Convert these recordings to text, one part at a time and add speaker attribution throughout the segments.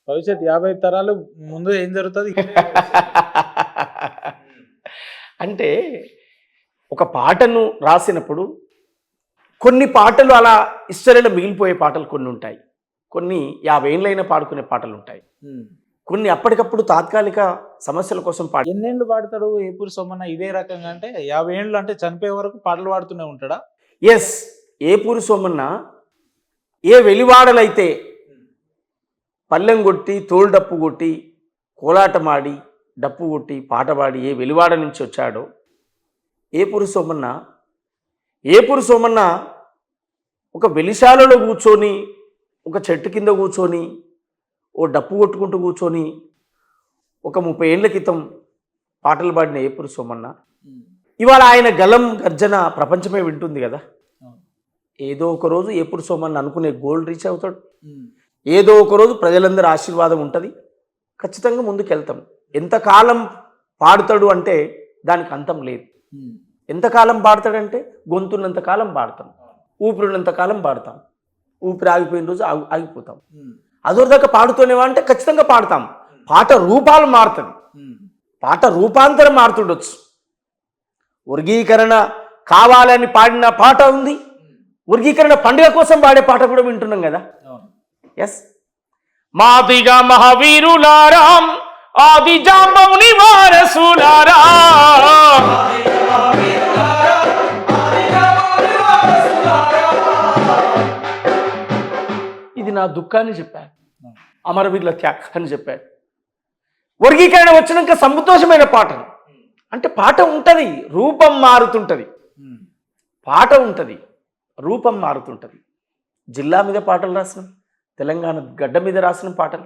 Speaker 1: భవిష్యత్ 50 తరాలు ముందు ఏం జరుగుతుంది?
Speaker 2: అంటే ఒక పాటను రాసినప్పుడు కొన్ని పాటలు అలా హిస్టరీలో మిగిలిపోయే పాటలు కొన్ని ఉంటాయి, కొన్ని 50 ఏళ్ళైనా పాడుకునే పాటలు ఉంటాయి, కొన్ని అప్పటికప్పుడు తాత్కాలిక సమస్యల కోసం పాడు.
Speaker 1: ఎన్నేళ్ళు పాడతాడు ఏపూరి సోమన్న ఇదే రకంగా? అంటే 50 ఏళ్ళు అంటే చనిపోయే వరకు పాటలు పాడుతూనే ఉంటాడా?
Speaker 2: ఎస్, ఏపూరి సోమన్న ఏ వెలివాడలైతే పల్లెం కొట్టి తోలు డప్పు కొట్టి కోలాటమాడి డప్పు కొట్టి పాట పాడి ఏ వెలివాడ నుంచి వచ్చాడో ఏపూరి సోమన్న ఒక వెలిశాలలో కూర్చొని ఒక చెట్టు కింద కూర్చొని ఓ డప్పు కొట్టుకుంటూ కూర్చొని ఒక 30 ఏళ్ల క్రితం పాటలు పాడిన ఏపూరి సోమన్న ఇవాళ ఆయన గలం గర్జన ప్రపంచమే వింటుంది కదా. ఏదో ఒక రోజు ఏపూరి సోమన్న అనుకునే గోల్ రీచ్ అవుతాడు, ఏదో ఒక రోజు ప్రజలందరి ఆశీర్వాదం ఉంటుంది, ఖచ్చితంగా ముందుకు వెళ్తాం. ఎంతకాలం పాడుతాడు అంటే దానికి అంతం లేదు. ఎంతకాలం పాడతాడంటే గొంతున్నంతకాలం పాడతాం, ఊపిరినంతకాలం పాడతాం, ఊపిరి ఆగిపోయిన రోజు ఆగిపోతాం. అదొరదాకా పాడుతూనేవా అంటే ఖచ్చితంగా పాడతాం. పాట రూపాలు మారుతుంది, పాట రూపాంతరం మారుతుండొచ్చు. వర్గీకరణ కావాలని పాడిన పాట ఉంది, వర్గీకరణ పండుగ కోసం పాడే పాట కూడా వింటున్నాం కదా. ఎస్, మాదిగా మహావీరులారా ఆది జాంబవుని వారసులారా, ఇది నా దుఃఖాన్ని చెప్పాను, అమరవీరుల త్యాగాన్ని చెప్పాడు. వర్గీకరణ వచ్చినాక సంతోషమైన పాటలు అంటే పాట ఉంటుంది, రూపం మారుతుంటుంది. పాట ఉంటుంది, రూపం మారుతుంటుంది. జిల్లా మీద పాటలు రాసినాం, తెలంగాణ గడ్డ మీద రాసిన పాటలు,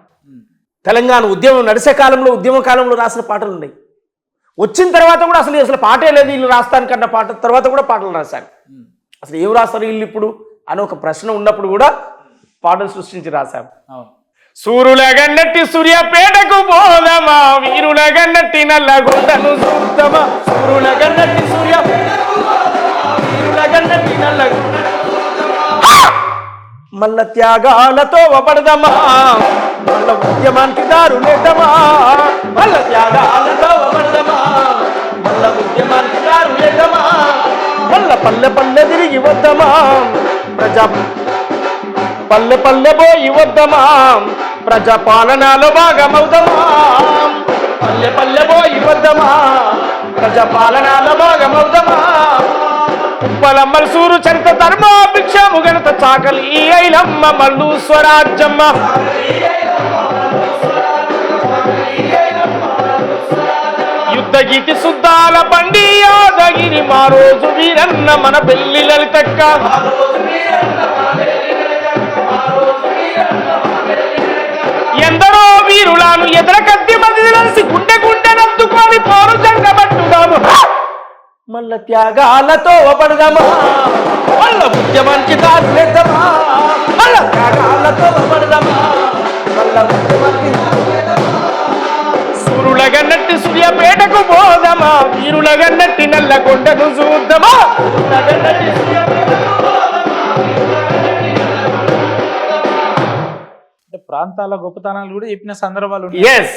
Speaker 2: తెలంగాణ ఉద్యమం నడిచే కాలంలో ఉద్యమ కాలంలో రాసిన పాటలు ఉన్నాయి. వచ్చిన తర్వాత కూడా అసలు పాటే లేదు వీళ్ళు రాస్తానికన్న పాట తర్వాత కూడా పాటలు రాశారు. అసలు ఏం రాస్తారు వీళ్ళు ఇప్పుడు అని ఒక ప్రశ్న ఉన్నప్పుడు కూడా పాటలు సృష్టించి రాశారు. సూర్యులగన్నట్టి సూర్యాపేటకు పోదమా, వీరులగన్నట్టి నల్లగొండను చూద్దామా, సూర్యులగన్నట్టి వీరులగన్నట్టి నల్లగొండ మల్ల త్యాగాలతో వపడదమా, మల్ల ఉద్యమానికి దారులేదమా, మల్ల త్యాగాలతో వపడదమా, మల్ల ఉద్యమానికి దారులేదమా, మల్ల పల్లె పల్లె తిరిగి వద్దమా, పల్లె పల్లె పోయి వద్దమా, ప్రజాపాలనలో భాగమవుదమా, పల్లె పల్లె పోయి వద్దమా, ప్రజాపాలనలో భాగమవుదమా, ఉప్పలమ్మల సూరు చరిత ధర్మ భిక్షము గణత చాకలి ఐలమ్మ మల్లు స్వరాజ్యమ్మ, యుద్ధ గీతి శుద్ధాల బండి యాదగిరి మా రోజు వీరన్న మన పెళ్లి లలితక్క, ఎందరో వీరులను ఎదుర కత్తి మధ్య కలిసి గుండె గుండె నత్తుకొని పోరు జంగబట్టుదాము, మల్ల త్యాగాలతో వపడదమా, మల్ల ఉద్యమానికి దారులేద్దామా, మల్ల త్యాగాలతో వపడదమా, మల్ల ఉద్యమానికి సూర్యులగన్నట్టి సూర్యాపేటకు పోదమా, వీరులగన్నట్టి నల్లగొండను చూద్దామా,
Speaker 1: ప్రాంతాల గొప్పతనాలు కూడా చెప్పిన సందర్భాలు.
Speaker 2: ఎస్,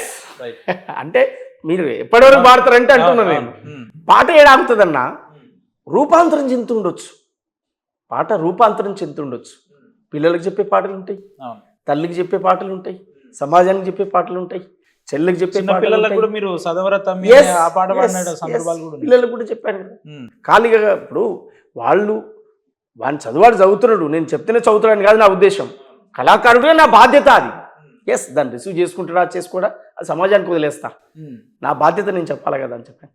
Speaker 2: అంటే మీరు ఎప్పటివరకు పాడతారంటే అంటున్నాను నేను. పాట ఏడాగుతుందన్నా రూపాంతరం చెందుతుండొచ్చు, పాట రూపాంతరం చెందుతుండొచ్చు. పిల్లలకు చెప్పే పాటలు ఉంటాయి, తల్లికి చెప్పే పాటలు ఉంటాయి, సమాజానికి చెప్పే పాటలు ఉంటాయి, చెల్లికి చెప్పే
Speaker 1: పిల్లలకు కూడా మీరు
Speaker 2: పిల్లలకు కూడా చెప్పాను కదా. ఖాళీగా ఇప్పుడు వాడిని చదువాడు చదువుతున్నాడు, నేను చెప్తేనే చదువుతున్నాను కాదు నా ఉద్దేశం. కళాకారుడుగా నా బాధ్యత అది. ఎస్, దాన్ని రిసీవ్ చేసుకుంటాడా చేసుకోడా అది సమాజానికి వదిలేస్తా, నా బాధ్యత నేను చెప్పాలి కదా అని చెప్పాను.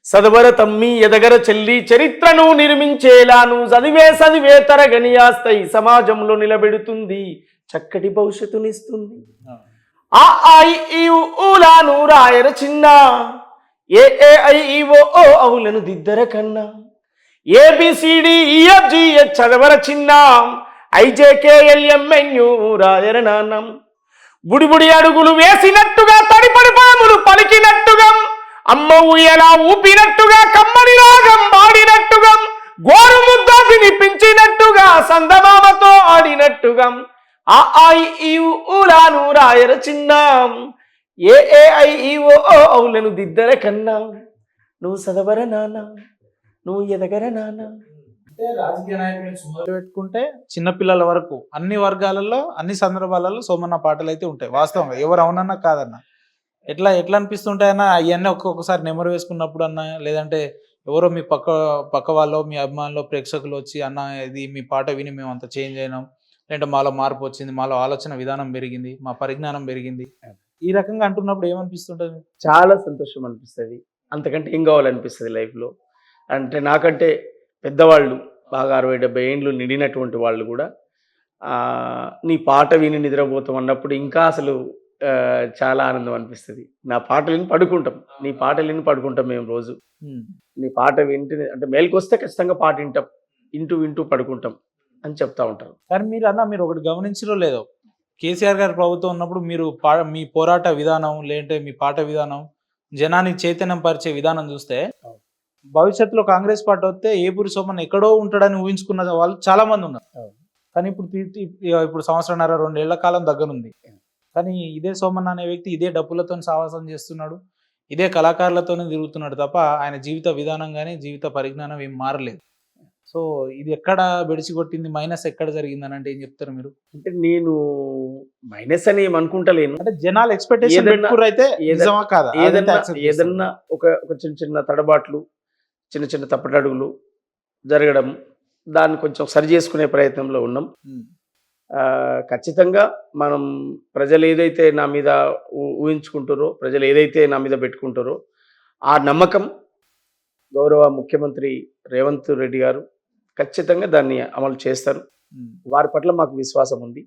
Speaker 2: సదవర తమ్మి ఎదగర చెల్లి చరిత్రను నిర్మించేలాను చదివే తరగని ఆస్తయి సమాజంలో నిలబెడుతుంది, చక్కటి భవిష్యత్తునిస్తుంది. ఆ ఐ ఈ ఊలాను రాయర చిన్న, ఏ ఐ ఈ ఓ అవులను దిద్దర కన్నా, ABCDEFGH చదవర చిన్న, IJKLMNU రాయర నాన్నం. బుడిబుడి అడుగులు వేసినట్టుగా తడిపడి పాములు పలికినట్టుగా, అమ్మ ఊయలా ఊపినట్టుగా కమ్మని రాగం పాడినట్టుగా, గోరు ముద్ద తినిపించినట్టుగా సందమామతో ఆడినట్టుగా, ఆ ఐ ఈ ఊలాను రాయర చిన్న ఏ ఐ ఈ ఓ ఔలను దిద్దర కన్నా నువ్వు చదవర నాన్న నువ్వు ఎదగర నాన్న.
Speaker 1: అంటే రాజకీయ నాయకులు మొదలు పెట్టుకుంటే చిన్నపిల్లల వరకు అన్ని వర్గాలలో అన్ని సందర్భాలలో సోమన్న పాటలు అయితే ఉంటాయి వాస్తవంగా, ఎవరు అవునన్నా కాదన్నా. ఎట్లా అనిపిస్తుంటాయన్నా అవన్నీ ఒక్కొక్కసారి నెమరు వేసుకున్నప్పుడు అన్నా, లేదంటే ఎవరో మీ పక్క వాళ్ళు మీ అభిమానులు ప్రేక్షకులు వచ్చి అన్న ఇది మీ పాట విని మేము అంత చేంజ్ అయినాం, లేదంటే మాలో మార్పు వచ్చింది, మాలో ఆలోచన విధానం పెరిగింది, మా పరిజ్ఞానం పెరిగింది, ఈ రకంగా అంటున్నప్పుడు ఏమనిపిస్తుంటది?
Speaker 2: చాలా సంతోషం అనిపిస్తుంది. అంతకంటే ఏం కావాలనిపిస్తుంది లైఫ్లో. అంటే నాకంటే పెద్దవాళ్ళు బాగా 60-70 ఏండ్లు నిండినటువంటి వాళ్ళు కూడా నీ పాట విని నిద్రపోతాం అన్నప్పుడు ఇంకా అసలు చాలా ఆనందం అనిపిస్తుంది. నా పాటలు విని పడుకుంటాం, నీ పాటలు విని పడుకుంటాం మేము రోజు. నీ పాట వింటే అంటే మేలుకొస్తే ఖచ్చితంగా పాట వింటాం, వింటూ పడుకుంటాం అని చెప్తా ఉంటారు.
Speaker 1: కానీ మీరు ఒకటి గమనించరో లేదో, కేసీఆర్ గారి ప్రభుత్వం ఉన్నప్పుడు మీరు మీ పోరాట విధానం లేదంటే మీ పాట విధానం జనానికి చైతన్యం పరిచే విధానం చూస్తే భవిష్యత్తులో కాంగ్రెస్ పార్టీ వస్తే ఏపూరి సోమన్ ఎక్కడో ఉంటాడని ఊహించుకున్న వాళ్ళు చాలా మంది ఉన్నారు. కానీ ఇప్పుడు సంవత్సరంన్నర 2 ఏళ్ల కాలం దగ్గరుంది. కానీ ఇదే సోమన్ అనే వ్యక్తి ఇదే డబ్బులతో సావాసం చేస్తున్నాడు, ఇదే కళాకారులతోనే తిరుగుతున్నాడు తప్ప ఆయన జీవిత విధానం కానీ జీవిత పరిజ్ఞానం ఏం మారలేదు. సో ఇది ఎక్కడ బెడిసి కొట్టింది, మైనస్ ఎక్కడ జరిగిందని అంటే ఏం చెప్తారు మీరు?
Speaker 2: అంటే నేను మైనస్ అని ఏమనుకుంటలేను.
Speaker 1: అంటే జనాలు ఎక్స్పెక్టేషన్ పెట్టుకురైతే నిజమా కాదా?
Speaker 2: ఏదన్నా ఒక చిన్న తడబాట్లు, చిన్న తప్పటడుగులు జరగడం, దాన్ని కొంచెం సరి చేసుకునే ప్రయత్నంలో ఉన్నాం. ఖచ్చితంగా మనం ప్రజలు ఏదైతే నా మీద ఊహించుకుంటారో, ప్రజలు ఏదైతే నా మీద పెట్టుకుంటారో ఆ నమ్మకం గౌరవ ముఖ్యమంత్రి రేవంత్ రెడ్డి గారు ఖచ్చితంగా దాన్ని అమలు చేస్తారు. వారి పట్ల మాకు విశ్వాసం ఉంది.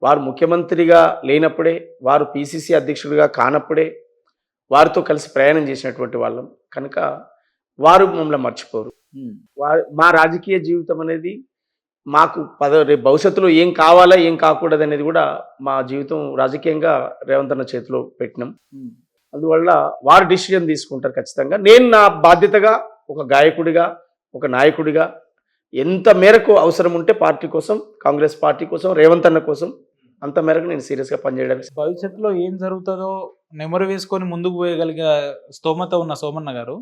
Speaker 2: వారు ముఖ్యమంత్రిగా లేనప్పుడే, వారు పిసిసి అధ్యక్షుడిగా కానప్పుడే వారితో కలిసి ప్రయాణం చేసినటువంటి వాళ్ళం కనుక వారు మమ్మల్ని మర్చిపోరు. మా రాజకీయ జీవితం అనేది మాకు రేపు భవిష్యత్తులో ఏం కావాలా ఏం కాకూడదు అనేది కూడా మా జీవితం రాజకీయంగా రేవంత్ అన్న చేతిలో పెట్టినాం. అందువల్ల వారు డిసిజన్ తీసుకుంటారు ఖచ్చితంగా. నేను నా బాధ్యతగా ఒక గాయకుడిగా, ఒక నాయకుడిగా ఎంత మేరకు అవసరం ఉంటే పార్టీ కోసం, కాంగ్రెస్ పార్టీ కోసం, రేవంత్ అన్న కోసం అంత మేరకు నేను సీరియస్గా పనిచేయడానికి.
Speaker 1: భవిష్యత్తులో ఏం జరుగుతుందో నెమరు వేసుకొని ముందుకు పోయగలిగే స్తోమత ఉన్న సోమన్న గారు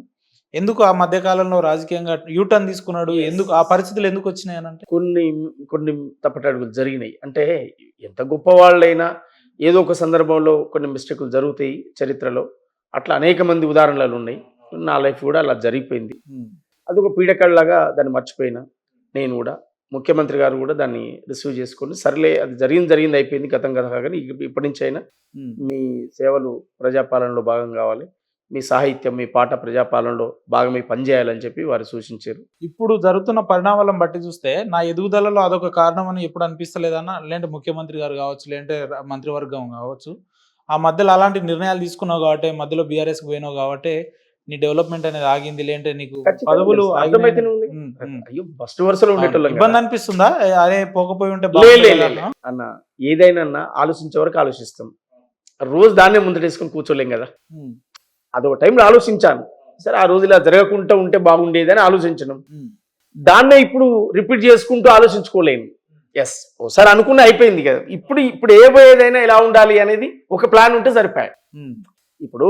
Speaker 1: ఎందుకు ఆ మధ్య కాలంలో రాజకీయంగా యూటర్న్ తీసుకున్నాడు? ఎందుకు ఆ పరిస్థితులు ఎందుకు వచ్చినాయి అని అంటే
Speaker 2: కొన్ని తప్పటడుగులు జరిగినాయి. అంటే ఎంత గొప్పవాళ్ళైనా ఏదో ఒక సందర్భంలో కొన్ని మిస్టేకులు జరుగుతాయి చరిత్రలో. అట్లా అనేక మంది ఉదాహరణలు ఉన్నాయి. నా లైఫ్ కూడా అలా జరిగిపోయింది. అదొక పీడకల్లాగా దాన్ని మర్చిపోయినా. నేను కూడా ముఖ్యమంత్రి గారు కూడా దాన్ని రిసీవ్ చేసుకొని సర్లే అది జరిగింది అయిపోయింది, గతం కదా. కానీ ఇప్పటి నుంచి అయినా మీ సేవలు ప్రజాపాలనలో భాగం కావాలి, మీ సాహిత్యం, మీ పాట ప్రజాపాలనలో భాగమై పనిచేయాలని చెప్పి వారు సూచించారు.
Speaker 1: ఇప్పుడు జరుగుతున్న పరిణామాలను బట్టి చూస్తే నా ఎదుగుదలలో అదొక కారణం అని ఎప్పుడు అనిపిస్తలేదన్నా? లేదంటే ముఖ్యమంత్రి గారు కావచ్చు, లేదంటే మంత్రివర్గం కావచ్చు, ఆ మధ్యలో అలాంటి నిర్ణయాలు తీసుకున్నావు కాబట్టి, మధ్యలో బీఆర్ఎస్కి పోయినావు కాబట్టి నీ డెవలప్మెంట్ అనేది ఆగింది, లేదంటే నీకు పదవులు
Speaker 2: ఫస్ట్ వరుసలో ఉండేటోళ్ళం.
Speaker 1: ఇబ్బంది అనిపిస్తుందా అదే పోకపోయి ఉంటే?
Speaker 2: అన్న ఏదైనా ఆలోచించే వరకు ఆలోచిస్తాం, రోజు దాన్నే ముందటేసుకొని కూర్చోలేం కదా. అదొక టైంలో ఆలోచించాను, సరే ఆ రోజు ఇలా జరగకుండా ఉంటే బాగుండేది అని ఆలోచించడం. దాన్నే ఇప్పుడు రిపీట్ చేసుకుంటూ ఆలోచించుకోలేను. ఎస్, ఒకసారి అనుకున్న అయిపోయింది కదా. ఇప్పుడు ఏదైనా ఎలా ఉండాలి అనేది ఒక ప్లాన్ ఉంటే సరిపోయాయి. ఇప్పుడు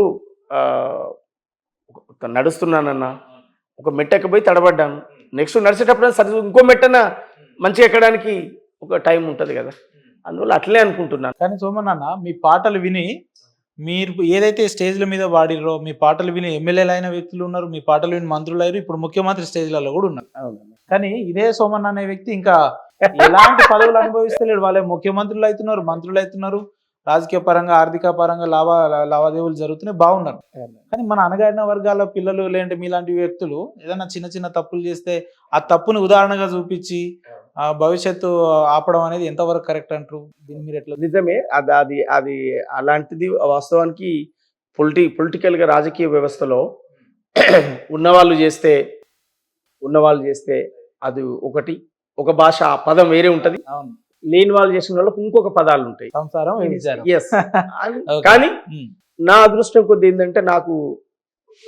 Speaker 2: నడుస్తున్నానన్నా, ఒక మెట్టకి పోయి తడబడ్డాను, నెక్స్ట్ నడిచేటప్పుడు సరి ఇంకో మెట్టన మంచిగా ఎక్కడానికి ఒక టైం ఉంటుంది కదా. అందువల్ల అట్లే అనుకుంటున్నాను.
Speaker 1: కానీ సోమన్న, మీ పాటలు విని మీరు ఏదైతే స్టేజ్ల మీద వాడిరో, మీ పాటలు విని ఎమ్మెల్యేలు అయిన వ్యక్తులు ఉన్నారు, మీ పాటలు విని మంత్రులు అయ్యారు, ఇప్పుడు ముఖ్యమంత్రి స్టేజ్లలో కూడా ఉన్నారు. కానీ ఇదే సోమన్న అనే వ్యక్తి ఇంకా ఎలాంటి పదవులు అనుభవిస్తలేడు. వాళ్ళే ముఖ్యమంత్రులు అవుతున్నారు, మంత్రులు అవుతున్నారు, రాజకీయ పరంగా ఆర్థిక పరంగా లావాదేవీలు జరుగుతున్నాయి, బాగున్నారు. కానీ మన అణగారిన వర్గాల పిల్లలు లేదంటే మీలాంటి వ్యక్తులు ఏదైనా చిన్న తప్పులు చేస్తే ఆ తప్పుని ఉదాహరణగా చూపించి భవిష్యత్తు ఆపడం అనేది ఎంతవరకు కరెక్ట్ అంటారు? దీన్ని మీరు ఎట్లా?
Speaker 2: నిజమే, అది అలాంటిది వాస్తవానికి పొలిటికల్గా రాజకీయ వ్యవస్థలో ఉన్నవాళ్ళు చేస్తే అది ఒక భాష, ఆ పదం వేరే ఉంటది. లేని వాళ్ళు చేసిన వాళ్ళకి ఇంకొక పదాలు ఉంటాయి.
Speaker 1: సంసారం,
Speaker 2: ఎస్. కానీ నా అదృష్టం కొద్ది ఏంటంటే, నాకు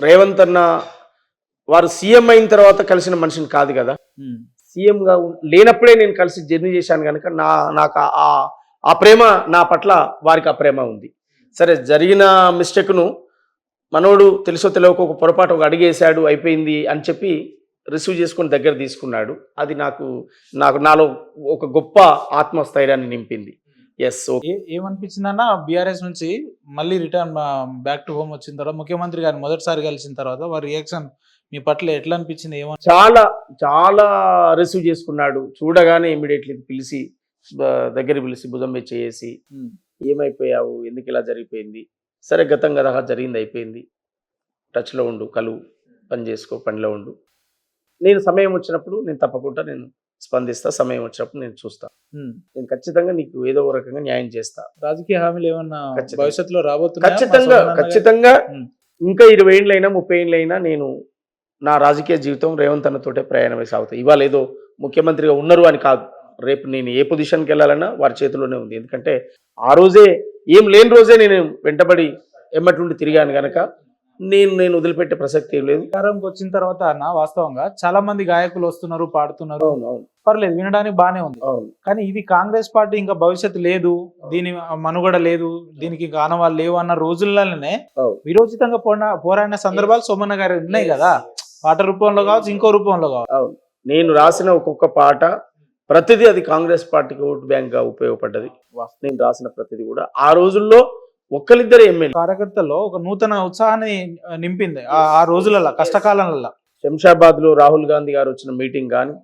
Speaker 2: రేవంత్ అన్న వారు సీఎం అయిన తర్వాత కలిసిన మనిషిని కాదు కదా. సీఎంగా లేనప్పుడే నేను కలిసి జర్నీ చేశాను కనుక నాకు ఆ ప్రేమ నా పట్ల వారికి ఆ ప్రేమ ఉంది. సరే, జరిగిన మిస్టేక్ను మనోడు తెలుసో తెలియక ఒక పొరపాటు ఒక అడిగేశాడు అయిపోయింది అని చెప్పి రిసీవ్ చేసుకొని దగ్గర తీసుకున్నాడు. అది నాకు నాకు నాలో ఒక గొప్ప ఆత్మస్థైర్యాన్ని నింపింది. ఎస్.
Speaker 1: ఏమనిపించిందన్న బీఆర్ఎస్ నుంచి మళ్ళీ రిటర్న్ బ్యాక్ టు హోమ్ వచ్చిన తర్వాత ముఖ్యమంత్రి గారిని మొదటిసారి కలిసిన తర్వాత వారి రియాక్షన్ మీ పట్ల ఎట్లా అనిపించింది?
Speaker 2: చాలా చాలా రిసీవ్ చేసుకున్నాడు. చూడగానే ఇమీడియట్లీ పిలిచి దగ్గర పిలిచి భుజం మీద చేసి ఏమైపోయావు, ఎందుకు ఇలా జరిగిపోయింది, సరే గతం కదా జరిగింది అయిపోయింది, టచ్లో ఉండు, కలువు, పని చేసుకో, పనిలో ఉండు, నేను సమయం వచ్చినప్పుడు నేను తప్పకుండా నేను స్పందిస్తా, సమయం వచ్చినప్పుడు నేను చూస్తా, నేను ఖచ్చితంగా నీకు ఏదో ఒక రకంగా న్యాయం చేస్తా.
Speaker 1: రాజకీయ హామీలు ఏమన్నా భవిష్యత్తులో
Speaker 2: ఖచ్చితంగా ఖచ్చితంగా ఇంకా 20 ఏళ్ళైనా 30 ఏళ్ళైనా నేను నా రాజకీయ జీవితం రేవంత్ అన్నతోటే ప్రయాణమై సాగుతాయి. ఇవాళ ఏదో ముఖ్యమంత్రిగా ఉన్నారు అని కాదు, రేపు నేను ఏ పొజిషన్కి వెళ్ళాలన్నా వారి చేతిలోనే ఉంది. ఎందుకంటే ఆ రోజే ఏం లేని రోజే నేను వెంటబడి ఎమ్మటి నుండి తిరిగాను కనుక నేను వదిలిపెట్టే ప్రసక్తి ఏం లేదు.
Speaker 1: అధికారంకి వచ్చిన తర్వాత అన్న వాస్తవంగా చాలా మంది గాయకులు వస్తున్నారు, పాడుతున్నారు, పర్లేదు, వినడానికి బానే ఉంది. కానీ ఇది కాంగ్రెస్ పార్టీ ఇంకా భవిష్యత్తు లేదు, దీని మనుగడ లేదు, దీనికి ఇంకా ఆనవాళ్ళు లేవు అన్న రోజుల్లోనే విరోచితంగా పోరాడిన సందర్భాలు సోమన్న గారు ఉన్నాయి కదా, పాట రూపంలో కావచ్చు, ఇంకో రూపంలో కావచ్చు.
Speaker 2: నేను రాసిన ఒక్కొక్క పాట ప్రతిదీ అది కాంగ్రెస్ పార్టీకి ఓటు బ్యాంక్ గా ఉపయోగపడ్డది. నేను రాసిన ప్రతిదీ కూడా ఆ రోజుల్లో ఒక్కరిద్దరు ఎమ్మెల్యే
Speaker 1: కార్యకర్తల్లో ఒక నూతన ఉత్సాహాన్ని నింపింది ఆ రోజులలో, కష్టకాలంలో.
Speaker 2: శంషాబాద్ లో రాహుల్ గాంధీ గారు వచ్చిన మీటింగ్ కానీ,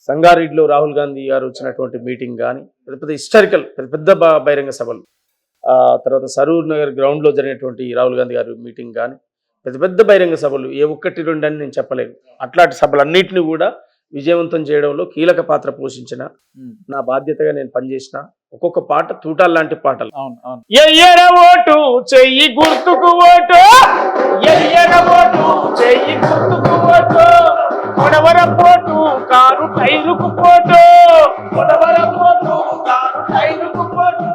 Speaker 2: సంగారెడ్డిలో రాహుల్ గాంధీ గారు వచ్చినటువంటి మీటింగ్ కానీ, పెద్ద పెద్ద హిస్టారికల్ పెద్ద బహిరంగ సభలు, తర్వాత సరూర్ నగర్ గ్రౌండ్ లో జరిగినటువంటి రాహుల్ గాంధీ గారి మీటింగ్ కానీ, పెద్ద పెద్ద బహిరంగ సభలు, ఏ ఒక్కటి రెండు అని నేను చెప్పలేను. అట్లాంటి సభలన్నింటినీ కూడా విజయవంతం చేయడంలో కీలక పాత్ర పోషించిన, నా బాధ్యతగా నేను పనిచేసిన ఒక్కొక్క పాట తూటాలు లాంటి పాటలు. ఎయ్యర ఓటు చెయ్యి గుర్తుకు ఓటు, ఎయ్యర ఓటు చెయ్యి గుర్తుకు ఓటు, కొడవర పోటు కారు టైరుకు పోటు, కొడవర పోటు కారు టైరుకు పోటు,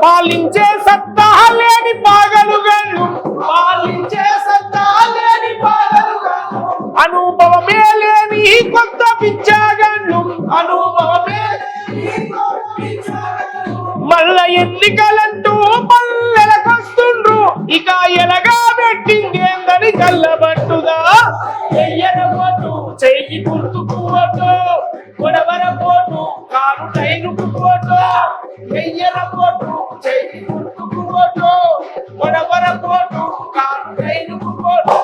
Speaker 2: పాలించే సత్తా లేని పాగలుగళ్ళు, పాలించే సత్తా లేని పాగలుగళ్ళు, అనుభవమే లేని కొత్త పిచ్చాగళ్ళు, అనుభవమే మల్ల ఎన్నికలంటూ పల్లెలకొస్తుండ్రు, ఇక ఎలగా పెట్టిందేందని కళ్ళబట్టుదా, ఎయ్యర పోటు చెయ్యి గుర్తుకు ఓటు, కొడవర పోటు కారు టైరుకు పోటు, ఎయ్యర పోటు చెయ్యి గుర్తుకు ఓటు, కొడవర పోటు కారు టైరుకు పోటు.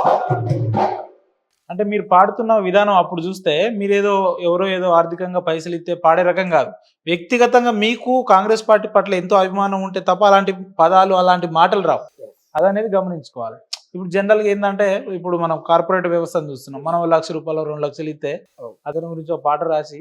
Speaker 2: అంటే మీరు పాడుతున్న విధానం అప్పుడు చూస్తే మీరేదో ఎవరో ఏదో ఆర్థికంగా పైసలు ఇస్తే పాడే రకం కాదు, వ్యక్తిగతంగా మీకు కాంగ్రెస్ పార్టీ పట్ల ఎంతో అభిమానం ఉంటే తప్ప అలాంటి పదాలు అలాంటి మాటలు రావు, అదనేది గమనించుకోవాలి. ఇప్పుడు జనరల్గా ఏంటంటే ఇప్పుడు మనం కార్పొరేట్ వ్యవస్థను చూస్తున్నాం, మనం 1 లక్ష రూపాయలు 2 లక్షలు ఇస్తే అతని గురించి ఒక పాట రాసి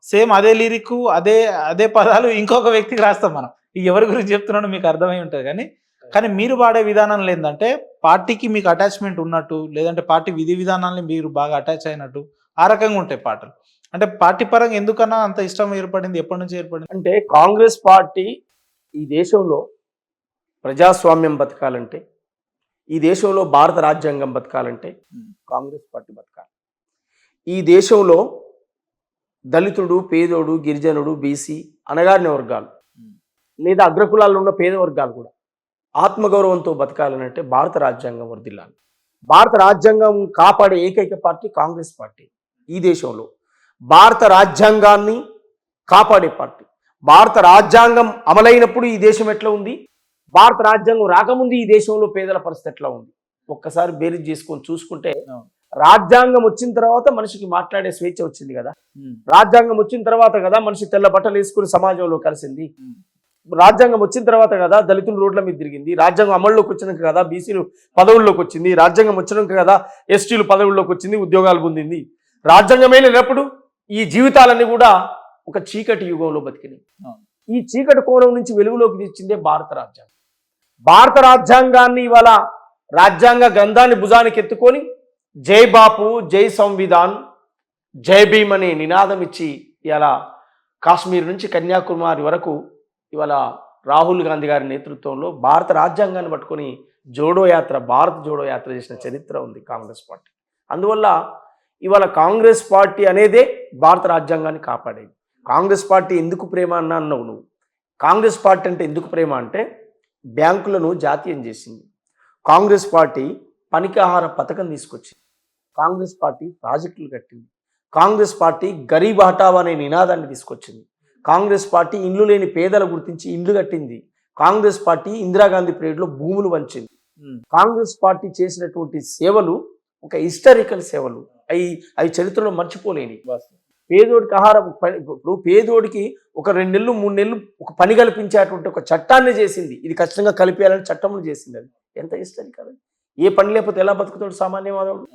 Speaker 2: సేమ్ అదే లిరిక్ అదే పదాలు ఇంకొక వ్యక్తికి రాస్తాం. మనం ఎవరి గురించి చెప్తున్నాడో మీకు అర్థమై ఉంటుంది. కానీ మీరు పాడే విధానంలో ఏంటంటే పార్టీకి మీకు అటాచ్మెంట్ ఉన్నట్టు, లేదంటే పార్టీ విధి విధానాన్ని మీరు బాగా అటాచ్ అయినట్టు ఆ రకంగా ఉంటాయి పాటలు. అంటే పార్టీ పరంగా ఎందుకన్నా అంత ఇష్టం ఏర్పడింది, ఎప్పటి నుంచి ఏర్పడింది? అంటే కాంగ్రెస్ పార్టీ ఈ దేశంలో ప్రజాస్వామ్యం బతకాలంటే, ఈ దేశంలో భారత రాజ్యాంగం బతకాలంటే కాంగ్రెస్ పార్టీ బతకాలి. ఈ దేశంలో దళితుడు, పేదోడు, గిరిజనుడు, బీసీ, అణగారిన వర్గాలు లేదా అగ్రకులాల్లో ఉన్న పేద వర్గాలు కూడా ఆత్మగౌరవంతో బతకాలనంటే భారత రాజ్యాంగం వర్ధిల్లాలి. భారత రాజ్యాంగం కాపాడే ఏకైక పార్టీ కాంగ్రెస్ పార్టీ. ఈ దేశంలో భారత రాజ్యాంగాన్ని కాపాడే పార్టీ. భారత రాజ్యాంగం అమలైనప్పుడు ఈ దేశం ఎట్లా ఉంది, భారత రాజ్యాంగం రాకముందు ఈ దేశంలో పేదల పరిస్థితి ఎట్లా ఉంది ఒక్కసారి బేరీజ్ చేసుకొని చూసుకుంటే, రాజ్యాంగం వచ్చిన తర్వాత మనిషికి మాట్లాడే స్వేచ్ఛ వచ్చింది కదా, రాజ్యాంగం వచ్చిన తర్వాత కదా మనిషి తెల్ల బట్టలు వేసుకుని సమాజంలో కలిసింది, రాజ్యాంగం వచ్చిన తర్వాత కదా దళితులు రోడ్ల మీద తిరిగింది, రాజ్యాంగం అమల్లోకి వచ్చినాక కదా బీసీలు పదవుల్లోకి వచ్చింది, రాజ్యాంగం వచ్చినాక కదా ఎస్టీలు పదవుల్లోకి వచ్చింది, ఉద్యోగాలు పొందింది. రాజ్యాంగమే లేనప్పుడు ఈ జీవితాలన్నీ కూడా ఒక చీకటి యుగంలో బతికినాయి. ఈ చీకటి కోణం నుంచి వెలుగులోకి తెచ్చిందే భారత రాజ్యాంగం. భారత రాజ్యాంగాన్ని ఇవాళ రాజ్యాంగ గ్రంథాన్ని భుజానికి ఎత్తుకొని జై బాపు, జై సంవిధాన్, జై భీమ్ అనే నినాదం ఇచ్చి ఇలా కాశ్మీర్ నుంచి కన్యాకుమారి వరకు ఇవాళ రాహుల్ గాంధీ గారి నేతృత్వంలో భారత రాజ్యాంగాన్ని పట్టుకొని జోడో యాత్ర, భారత్ జోడో యాత్ర చేసిన చరిత్ర ఉంది కాంగ్రెస్ పార్టీ. అందువల్ల ఇవాళ కాంగ్రెస్ పార్టీ అనేదే భారత రాజ్యాంగాన్ని కాపాడేది. కాంగ్రెస్ పార్టీ ఎందుకు ప్రేమ అన్నావు నువ్వు? కాంగ్రెస్ పార్టీ అంటే ఎందుకు ప్రేమ అంటే బ్యాంకులను జాతీయం చేసింది. కాంగ్రెస్ పార్టీ పనికాహార పథకం తీసుకొచ్చింది. కాంగ్రెస్ పార్టీ ప్రాజెక్టులు కట్టింది. కాంగ్రెస్ పార్టీ గరీబ్ హఠావో అనే నినాదాన్ని తీసుకొచ్చింది. కాంగ్రెస్ పార్టీ ఇండ్లు లేని పేదల గుర్తించి ఇండ్లు కట్టింది. కాంగ్రెస్ పార్టీ ఇందిరాగాంధీ పీరియడ్లో భూములు వంచింది. కాంగ్రెస్ పార్టీ చేసినటువంటి సేవలు ఒక హిస్టారికల్ సేవలు, అవి చరిత్రలో మర్చిపోలేని. పేదోడికి ఆహారం ఇప్పుడు పేదోడికి ఒక 2 నెలలు 3 నెలలు ఒక పని కల్పించేటువంటి ఒక చట్టాన్ని చేసింది. ఇది ఖచ్చితంగా కలిపేయాలని చట్టంలో చేసింది. అది ఎంత హిస్టారికల్. ఏ పని లేకపోతే ఎలా బతుకుతాడు సామాన్య మానవుడు?